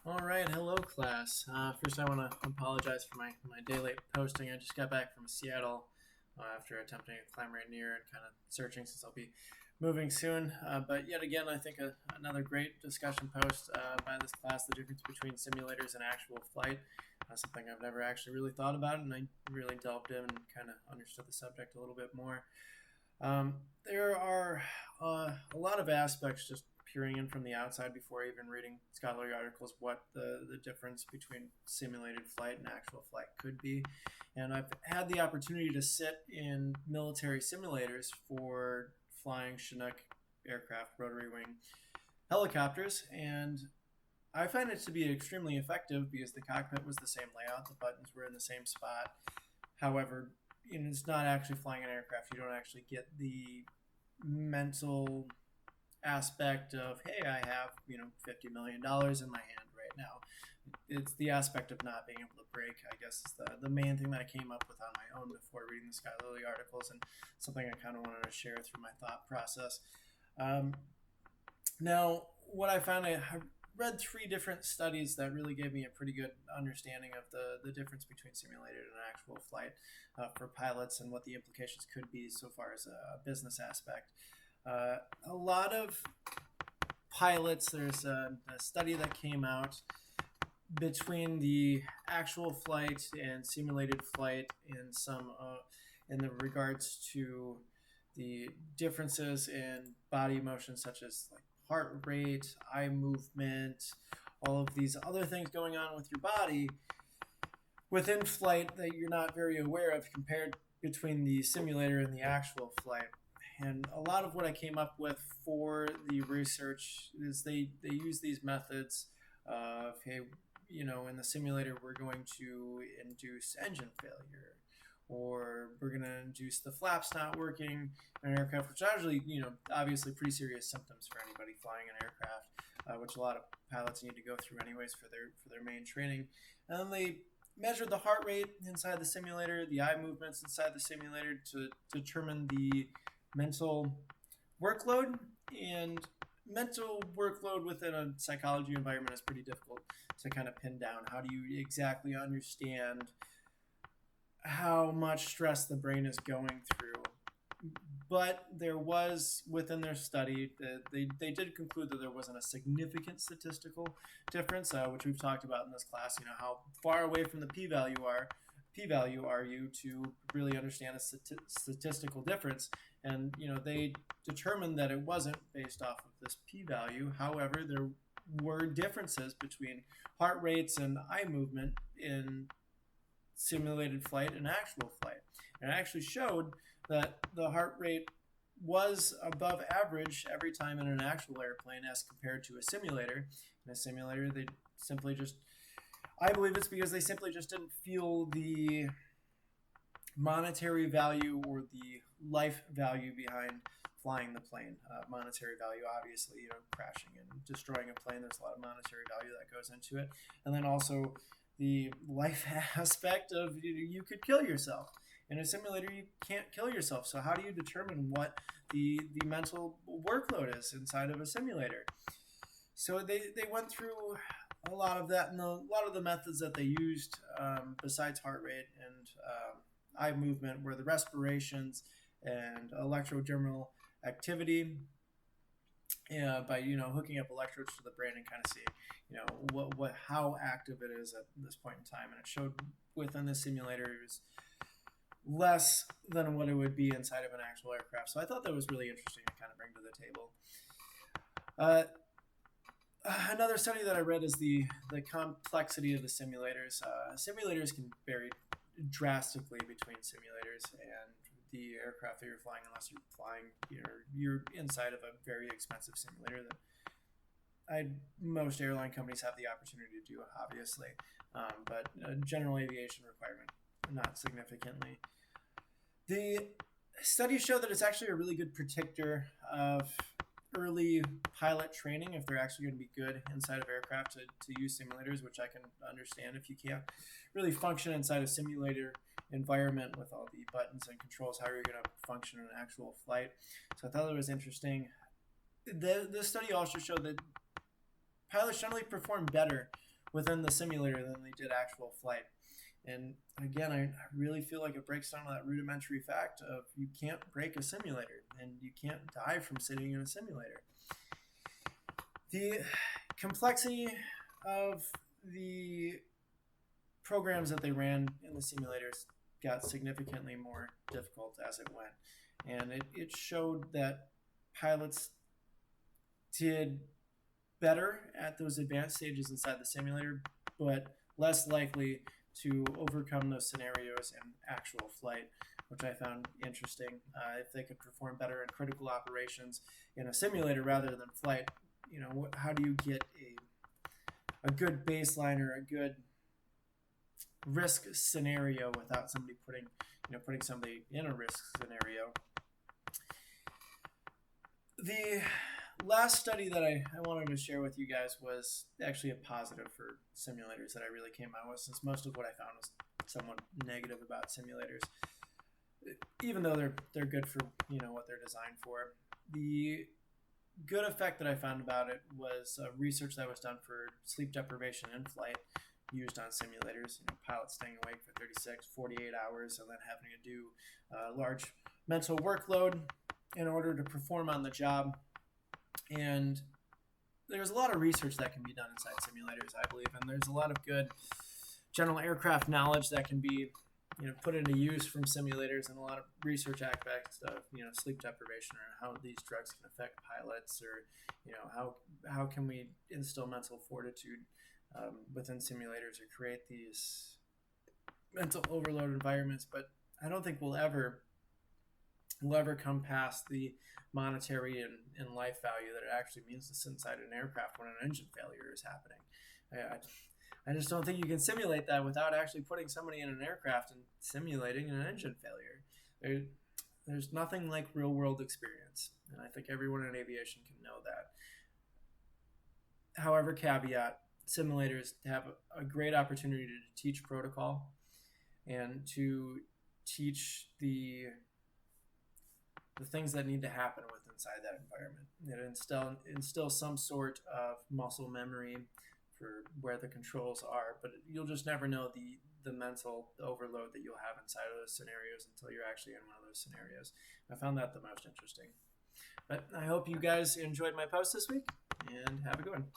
All right, hello class. First, I want to apologize for my day late posting. I just got back from Seattle after attempting to climb Rainier and kind of searching since I'll be moving soon. But yet again, I think another great discussion post by this class, the difference between simulators and actual flight. Something I've never actually really thought about, and I really delved in and kind of understood the subject a little bit more. There are a lot of aspects just peering in from the outside before even reading scholarly articles what the difference between simulated flight and actual flight could be. And I've had the opportunity to sit in military simulators for flying Chinook aircraft, rotary wing helicopters, and I find it to be extremely effective because the cockpit was the same layout, the buttons were in the same spot. However, it's not actually flying an aircraft. You don't actually get the mental aspect of, hey, I have $50 million in my hand right now. It's the aspect of not being able to brake, I guess, is the main thing that I came up with on my own before reading the scholarly articles, and something I kind of wanted to share through my thought process. Now, what I found, I read three different studies that really gave me a pretty good understanding of the difference between simulated and actual flight for pilots and what the implications could be so far as a business aspect. A lot of pilots, there's a study that came out between the actual flight and simulated flight in the regards to the differences in body motion, such as like heart rate, eye movement, all of these other things going on with your body within flight that you're not very aware of compared between the simulator and the actual flight. And a lot of what I came up with for the research is they use these methods of, hey, in the simulator, we're going to induce engine failure, or we're going to induce the flaps not working in an aircraft, which are usually, obviously pretty serious symptoms for anybody flying an aircraft, which a lot of pilots need to go through anyways for their main training. And then they measured the heart rate inside the simulator, the eye movements inside the simulator to determine the mental workload. And mental workload within a psychology environment is pretty difficult to kind of pin down. How do you exactly understand how much stress the brain is going through? But there was, within their study, they did conclude that there wasn't a significant statistical difference, which we've talked about in this class. How far away from the p-value are you to really understand a statistical difference? And they determined that it wasn't based off of this p-value. However, there were differences between heart rates and eye movement in simulated flight and actual flight. And it actually showed that the heart rate was above average every time in an actual airplane as compared to a simulator. In a simulator, they simply just, I believe it's because they simply just didn't feel the monetary value or the life value behind flying the plane. Monetary value, obviously, crashing and destroying a plane, there's a lot of monetary value that goes into it. And then also the life aspect of, you could kill yourself. In a simulator, you can't kill yourself. So how do you determine what the mental workload is inside of a simulator? So they went through a lot of that, and a lot of the methods that they used, besides heart rate and eye movement, were the respirations and electrodermal activity. By hooking up electrodes to the brain and kind of seeing what how active it is at this point in time. And it showed within the simulator it was less than what it would be inside of an actual aircraft. So I thought that was really interesting to kind of bring to the table. Uh, Another study that I read is the complexity of the simulators. Simulators can vary drastically between simulators and the aircraft that you're flying, unless you're flying, you're inside of a very expensive simulator that most airline companies have the opportunity to do, obviously, but general aviation requirement, not significantly. The studies show that it's actually a really good predictor of early pilot training if they're actually going to be good inside of aircraft to use simulators, which I can understand if you can't really function inside a simulator environment with all the buttons and controls. How are you going to function in an actual flight? So I thought it was interesting. The study also showed that pilots generally perform better within the simulator than they did actual flight. And again, I really feel like it breaks down to that rudimentary fact of you can't break a simulator and you can't die from sitting in a simulator. The complexity of the programs that they ran in the simulators got significantly more difficult as it went. And it showed that pilots did better at those advanced stages inside the simulator, but less likely to overcome those scenarios in actual flight, which I found interesting. If they could perform better in critical operations in a simulator rather than flight, how do you get a good baseline or a good risk scenario without somebody putting somebody in a risk scenario? The last study that I wanted to share with you guys was actually a positive for simulators that I really came out with, since most of what I found was somewhat negative about simulators, even though they're good for what they're designed for. The good effect that I found about it was research that was done for sleep deprivation in flight used on simulators. Pilots staying awake for 36, 48 hours and then having to do a large mental workload in order to perform on the job. And there's a lot of research that can be done inside simulators, I believe, and there's a lot of good general aircraft knowledge that can be put into use from simulators, and a lot of research aspects of sleep deprivation or how these drugs can affect pilots, or how can we instill mental fortitude within simulators or create these mental overload environments. But I don't think we'll ever come past the monetary and life value that it actually means to sit inside an aircraft when an engine failure is happening. I just don't think you can simulate that without actually putting somebody in an aircraft and simulating an engine failure. There's nothing like real world experience, and I think everyone in aviation can know that. However, caveat, simulators have a great opportunity to teach protocol and to teach the things that need to happen with inside that environment. It instills some sort of muscle memory for where the controls are, but you'll just never know the mental overload that you'll have inside of those scenarios until you're actually in one of those scenarios. I found that the most interesting. But I hope you guys enjoyed my post this week, and have a good one.